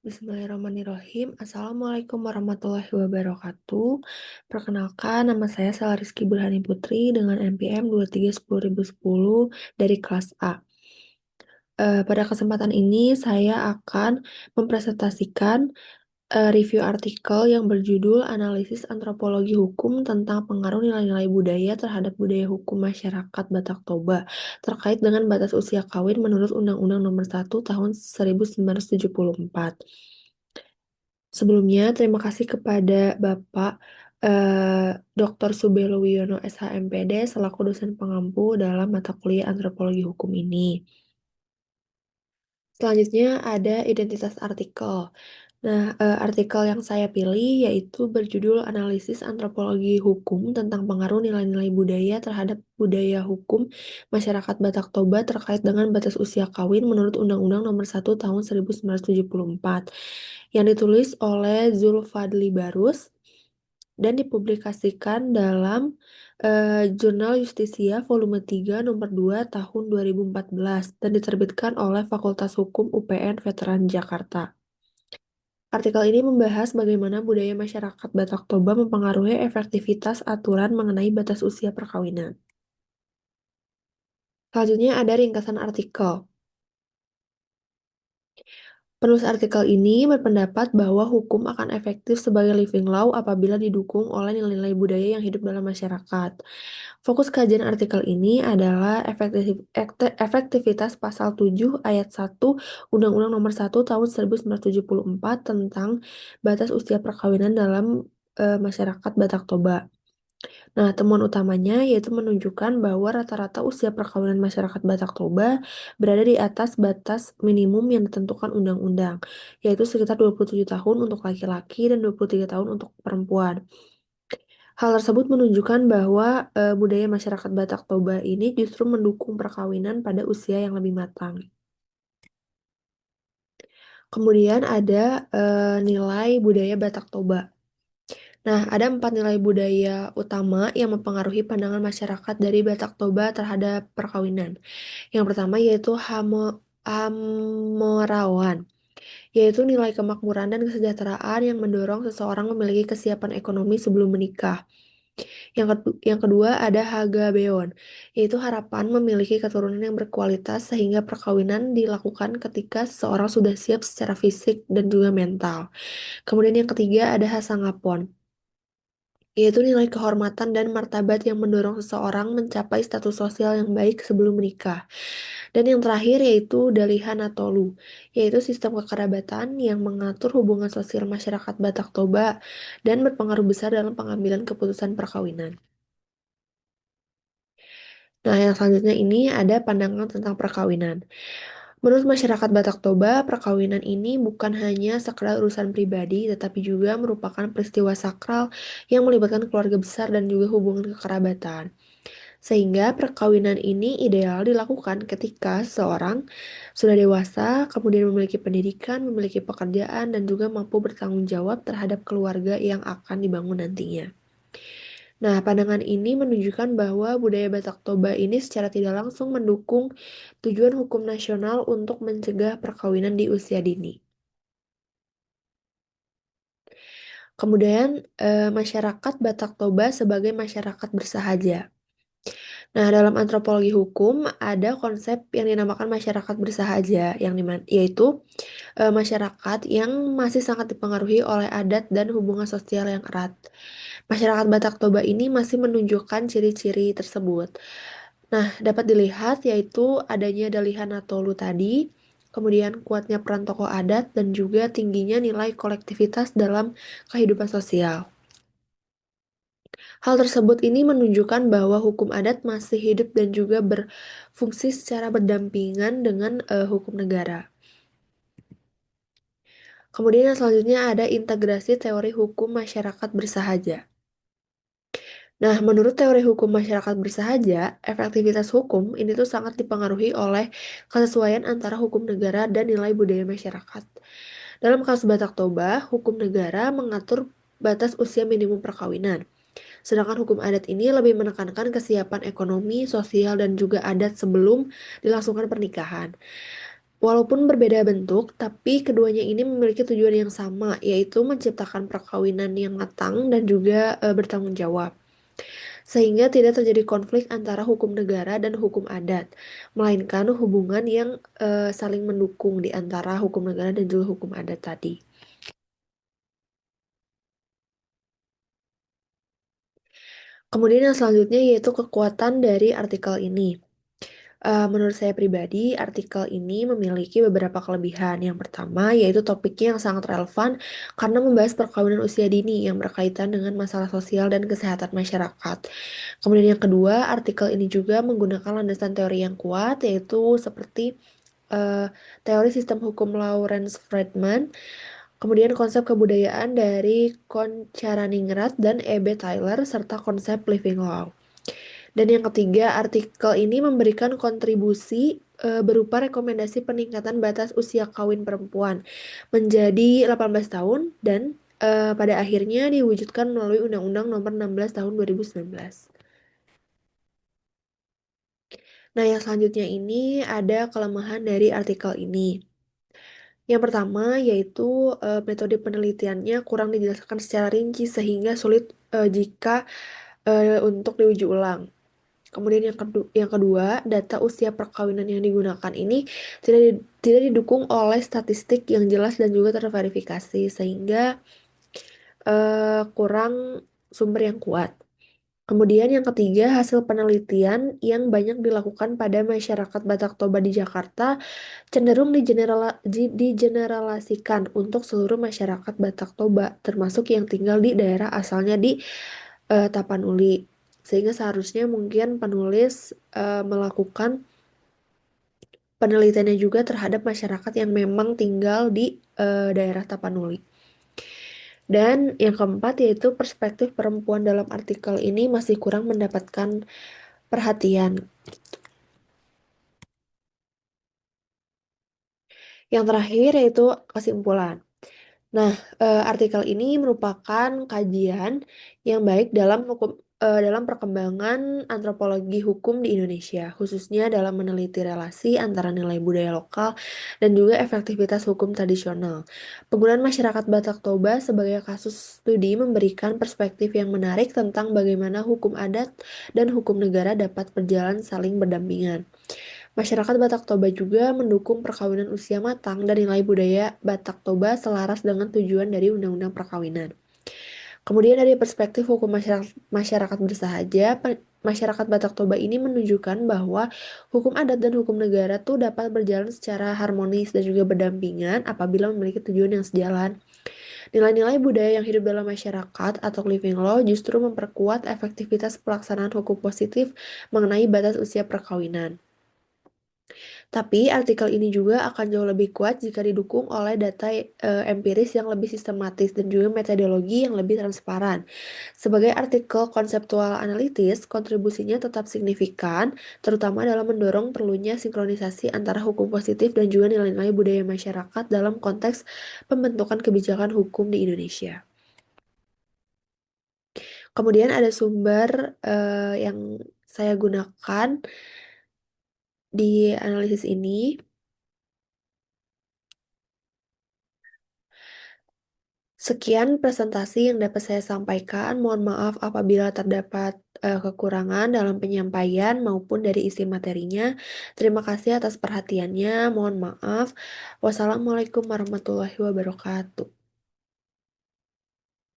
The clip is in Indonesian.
Bismillahirrahmanirrahim. Assalamualaikum warahmatullahi wabarakatuh. Perkenalkan, nama saya Sela Rizky Burhani Putri dengan NPM 2310010 dari kelas A. Pada kesempatan ini saya akan mempresentasikan review artikel yang berjudul Analisis Antropologi Hukum tentang Pengaruh Nilai-Nilai Budaya Terhadap Budaya Hukum Masyarakat Batak Toba terkait dengan batas usia kawin menurut Undang-Undang Nomor 1 Tahun 1974. Sebelumnya, terima kasih kepada Bapak Dr. Subelo Wiono SHMPD selaku dosen pengampu dalam mata kuliah Antropologi Hukum ini. Selanjutnya ada identitas artikel. Nah, artikel yang saya pilih yaitu berjudul Analisis Antropologi Hukum tentang Pengaruh Nilai-Nilai Budaya Terhadap Budaya Hukum Masyarakat Batak Toba terkait dengan batas usia kawin menurut Undang-Undang Nomor 1 Tahun 1974 yang ditulis oleh Zulfadli Barus dan dipublikasikan dalam Jurnal Justisia Volume 3 Nomor 2 Tahun 2014 dan diterbitkan oleh Fakultas Hukum UPN Veteran Jakarta. Artikel ini membahas bagaimana budaya masyarakat Batak Toba mempengaruhi efektivitas aturan mengenai batas usia perkawinan. Selanjutnya ada ringkasan artikel. Penulis artikel ini berpendapat bahwa hukum akan efektif sebagai living law apabila didukung oleh nilai-nilai budaya yang hidup dalam masyarakat. Fokus kajian artikel ini adalah efektivitas pasal 7 ayat 1 Undang-Undang Nomor 1 Tahun 1974 tentang batas usia perkawinan dalam masyarakat Batak Toba. Nah, temuan utamanya yaitu menunjukkan bahwa rata-rata usia perkawinan masyarakat Batak Toba berada di atas batas minimum yang ditentukan undang-undang, yaitu sekitar 27 tahun untuk laki-laki dan 23 tahun untuk perempuan. Hal tersebut menunjukkan bahwa budaya masyarakat Batak Toba ini justru mendukung perkawinan pada usia yang lebih matang. Kemudian ada nilai budaya Batak Toba. Nah, ada 4 nilai budaya utama yang mempengaruhi pandangan masyarakat dari Batak Toba terhadap perkawinan. Yang pertama yaitu hamorawan, yaitu nilai kemakmuran dan kesejahteraan yang mendorong seseorang memiliki kesiapan ekonomi sebelum menikah. Yang kedua ada hagabeon, yaitu harapan memiliki keturunan yang berkualitas sehingga perkawinan dilakukan ketika seseorang sudah siap secara fisik dan juga mental. Kemudian yang ketiga ada hasangapon, yaitu nilai kehormatan dan martabat yang mendorong seseorang mencapai status sosial yang baik sebelum menikah. Dan yang terakhir yaitu Dalihan Atolu, yaitu sistem kekerabatan yang mengatur hubungan sosial masyarakat Batak Toba dan berpengaruh besar dalam pengambilan keputusan perkawinan. Nah, yang selanjutnya ini ada pandangan tentang perkawinan. Menurut masyarakat Batak Toba, perkawinan ini bukan hanya sekedar urusan pribadi, tetapi juga merupakan peristiwa sakral yang melibatkan keluarga besar dan juga hubungan kekerabatan. Sehingga perkawinan ini ideal dilakukan ketika seseorang sudah dewasa, kemudian memiliki pendidikan, memiliki pekerjaan, dan juga mampu bertanggung jawab terhadap keluarga yang akan dibangun nantinya. Nah, pandangan ini menunjukkan bahwa budaya Batak Toba ini secara tidak langsung mendukung tujuan hukum nasional untuk mencegah perkawinan di usia dini. Kemudian, masyarakat Batak Toba sebagai masyarakat bersahaja. Nah, dalam antropologi hukum ada konsep yang dinamakan masyarakat bersahaja, yaitu masyarakat yang masih sangat dipengaruhi oleh adat dan hubungan sosial yang erat. Masyarakat Batak Toba ini masih menunjukkan ciri-ciri tersebut. Nah, dapat dilihat yaitu adanya Dalihan Natolu tadi, kemudian kuatnya peran tokoh adat, dan juga tingginya nilai kolektivitas dalam kehidupan sosial. Hal tersebut ini menunjukkan bahwa hukum adat masih hidup dan juga berfungsi secara berdampingan dengan hukum negara. Kemudian yang selanjutnya ada integrasi teori hukum masyarakat bersahaja. Nah, menurut teori hukum masyarakat bersahaja, efektivitas hukum ini tuh sangat dipengaruhi oleh kesesuaian antara hukum negara dan nilai budaya masyarakat. Dalam kasus Batak Toba, hukum negara mengatur batas usia minimum perkawinan. Sedangkan hukum adat ini lebih menekankan kesiapan ekonomi, sosial, dan juga adat sebelum dilangsungkan pernikahan. Walaupun berbeda bentuk, tapi keduanya ini memiliki tujuan yang sama, yaitu menciptakan perkawinan yang matang dan juga bertanggung jawab. Sehingga tidak terjadi konflik antara hukum negara dan hukum adat, melainkan hubungan yang saling mendukung di antara hukum negara dan juga hukum adat tadi. Kemudian yang selanjutnya yaitu kekuatan dari artikel ini. Menurut saya pribadi, artikel ini memiliki beberapa kelebihan. Yang pertama, yaitu topiknya yang sangat relevan karena membahas perkawinan usia dini yang berkaitan dengan masalah sosial dan kesehatan masyarakat. Kemudian yang kedua, artikel ini juga menggunakan landasan teori yang kuat, yaitu seperti eh, teori sistem hukum Lawrence Friedman, kemudian konsep kebudayaan dari Concharaningrat dan E.B. Tyler, serta konsep living law. Dan yang ketiga, artikel ini memberikan kontribusi berupa rekomendasi peningkatan batas usia kawin perempuan menjadi 18 tahun dan pada akhirnya diwujudkan melalui Undang-Undang Nomor 16 Tahun 2019. Nah, yang selanjutnya ini ada kelemahan dari artikel ini. Yang pertama yaitu metode penelitiannya kurang dijelaskan secara rinci sehingga sulit jika untuk diuji ulang. Kemudian yang kedua, data usia perkawinan yang digunakan ini tidak didukung oleh statistik yang jelas dan juga terverifikasi sehingga kurang sumber yang kuat. Kemudian yang ketiga, hasil penelitian yang banyak dilakukan pada masyarakat Batak Toba di Jakarta cenderung digeneralasikan untuk seluruh masyarakat Batak Toba, termasuk yang tinggal di daerah asalnya di Tapanuli. Sehingga seharusnya mungkin penulis melakukan penelitiannya juga terhadap masyarakat yang memang tinggal di daerah Tapanuli. Dan yang keempat yaitu perspektif perempuan dalam artikel ini masih kurang mendapatkan perhatian. Yang terakhir yaitu kesimpulan. Nah, artikel ini merupakan kajian yang baik dalam perkembangan antropologi hukum di Indonesia, khususnya dalam meneliti relasi antara nilai budaya lokal dan juga efektivitas hukum tradisional. Penggunaan masyarakat Batak Toba sebagai kasus studi memberikan perspektif yang menarik tentang bagaimana hukum adat dan hukum negara dapat berjalan saling berdampingan. Masyarakat Batak Toba juga mendukung perkawinan usia matang dan nilai budaya Batak Toba selaras dengan tujuan dari Undang-Undang Perkawinan. Kemudian dari perspektif hukum masyarakat bersahaja, masyarakat Batak Toba ini menunjukkan bahwa hukum adat dan hukum negara tuh dapat berjalan secara harmonis dan juga berdampingan apabila memiliki tujuan yang sejalan. Nilai-nilai budaya yang hidup dalam masyarakat atau living law justru memperkuat efektivitas pelaksanaan hukum positif mengenai batas usia perkawinan. Tapi artikel ini juga akan jauh lebih kuat jika didukung oleh data empiris yang lebih sistematis dan juga metodologi yang lebih transparan. Sebagai artikel konseptual analitis, kontribusinya tetap signifikan, terutama dalam mendorong perlunya sinkronisasi antara hukum positif dan juga nilai-nilai budaya masyarakat dalam konteks pembentukan kebijakan hukum di Indonesia. Kemudian ada sumber yang saya gunakan di analisis ini. Sekian presentasi yang dapat saya sampaikan. Mohon maaf apabila terdapat kekurangan dalam penyampaian maupun dari isi materinya. Terima kasih atas perhatiannya. Mohon maaf. Wassalamualaikum warahmatullahi wabarakatuh.